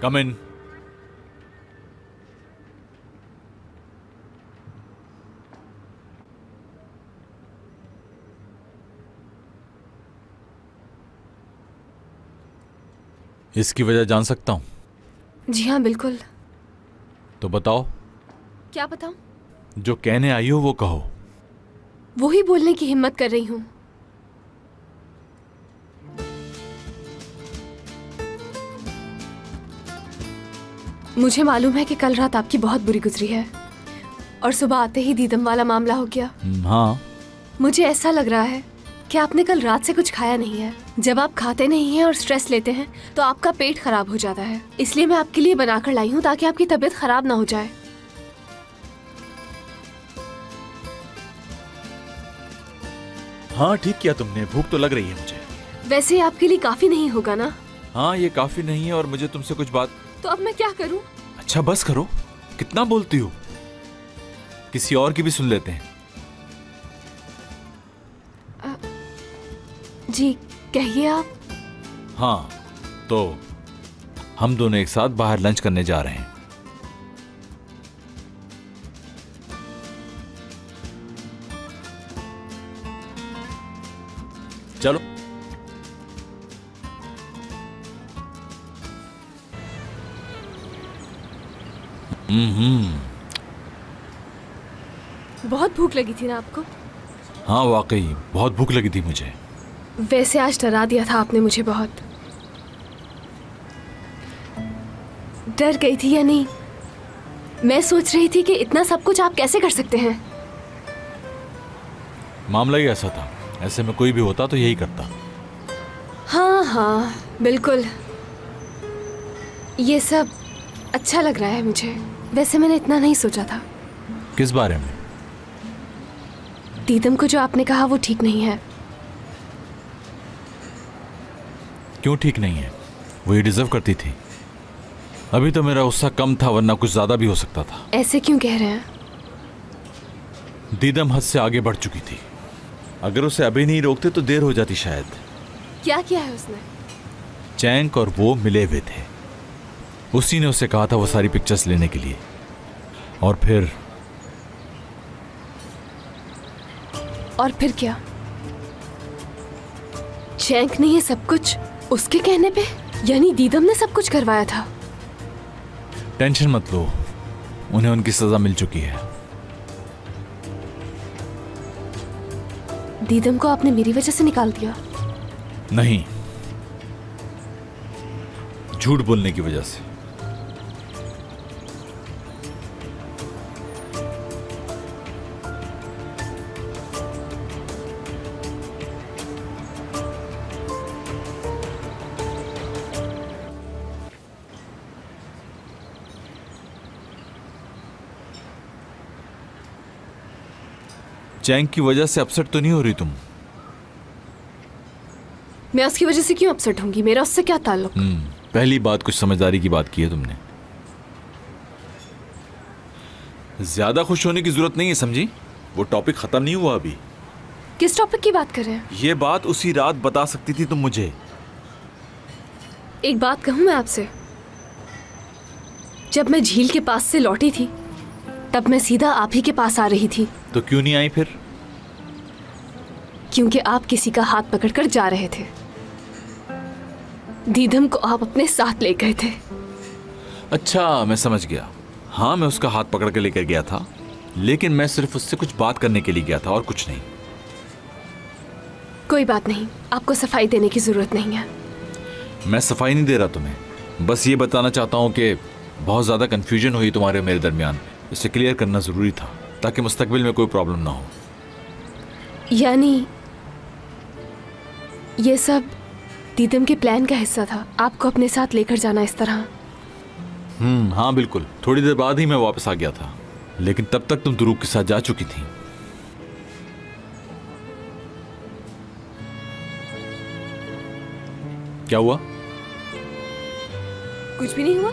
कम इन। इसकी वजह जान सकता हूं? जी हाँ बिल्कुल। तो बताओ। क्या बताऊं? जो कहने आई हो वो कहो। वो ही बोलने की हिम्मत कर रही हूं। मुझे मालूम है कि कल रात आपकी बहुत बुरी गुजरी है और सुबह आते ही दीदम वाला मामला हो गया। हाँ। मुझे ऐसा लग रहा है कि आपने कल रात से कुछ खाया नहीं है। जब आप खाते नहीं हैं और स्ट्रेस लेते हैं तो आपका पेट खराब हो जाता है। इसलिए मैं आपके लिए बनाकर लाई हूँ ताकि आपकी तबीयत खराब ना हो जाए। हाँ ठीक किया तुमने, भूख तो लग रही है मुझे। वैसे ये आपके लिए काफी नहीं होगा ना? हाँ ये काफी नहीं है और मुझे तुमसे कुछ बात। तो अब मैं क्या करूँ? अच्छा बस करो, कितना बोलती हो। किसी और की भी सुन लेते हैं। जी कहिए आप। हाँ तो हम दोनों एक साथ बाहर लंच करने जा रहे हैं। चलो। बहुत भूख लगी थी ना आपको? हाँ वाकई बहुत भूख लगी थी मुझे। वैसे आज डरा दिया था आपने मुझे बहुत। डर गई थी या नहीं? मैं सोच रही थी कि इतना सब कुछ आप कैसे कर सकते हैं। मामला ही ऐसा था, ऐसे में कोई भी होता तो यही करता। हाँ हाँ बिल्कुल। ये सब अच्छा लग रहा है मुझे। वैसे मैंने इतना नहीं सोचा था। किस बारे में? दीदम को जो आपने कहा वो ठीक नहीं है। क्यों ठीक नहीं है? वो ये डिजर्व करती थी। अभी तो मेरा गुस्सा कम था वरना कुछ ज्यादा भी हो सकता था। ऐसे क्यों कह रहे हैं? दीदम हद से आगे बढ़ चुकी थी। अगर उसे अभी नहीं रोकते तो देर हो जाती शायद। क्या किया है उसने? चैंक और वो मिले हुए थे। उसी ने उसे कहा था वो सारी पिक्चर्स लेने के लिए। और फिर क्या? चैंक ने ये सब कुछ उसके कहने पे? यानी दीदम ने सब कुछ करवाया था? टेंशन मत लो, उन्हें उनकी सजा मिल चुकी है। दीदम को आपने मेरी वजह से निकाल दिया? नहीं, झूठ बोलने की वजह से। चैंक की वजह से अपसेट तो नहीं हो रही तुम? मैं उसकी वजह से क्यों अपसेट होंगी? मेरा उससे क्या ताल्लुक? पहली बात, कुछ समझदारी की बात की है तुमने। ज्यादा खुश होने की जरूरत नहीं है, समझी? वो टॉपिक खत्म नहीं हुआ अभी। किस टॉपिक की बात कर रहे हैं? ये बात उसी रात बता सकती थी तुम मुझे। एक बात कहूं मैं आपसे, जब मैं झील के पास से लौटी थी तब मैं सीधा आप ही के पास आ रही थी। तो क्यों नहीं आई फिर? क्योंकि आप किसी का हाथ पकड़कर जा रहे थे। दीदम को आप अपने साथ ले गए थे। अच्छा मैं समझ गया। हाँ मैं उसका हाथ पकड़ के लेकर गया था, लेकिन मैं सिर्फ उससे कुछ बात करने के लिए गया था और कुछ नहीं। कोई बात नहीं, आपको सफाई देने की जरूरत नहीं है। मैं सफाई नहीं दे रहा तुम्हें, बस ये बताना चाहता हूँ कि बहुत ज्यादा कंफ्यूजन हुई तुम्हारे और मेरे दरमियान। इसे क्लियर करना जरूरी था ताकि मुस्तकबिल में कोई प्रॉब्लम ना हो। यानी ये सब दीदम के प्लान का हिस्सा था, आपको अपने साथ लेकर जाना इस तरह? हाँ बिल्कुल। थोड़ी देर बाद ही मैं वापस आ गया था, लेकिन तब तक तुम दुरूग के साथ जा चुकी थी। क्या हुआ? कुछ भी नहीं हुआ।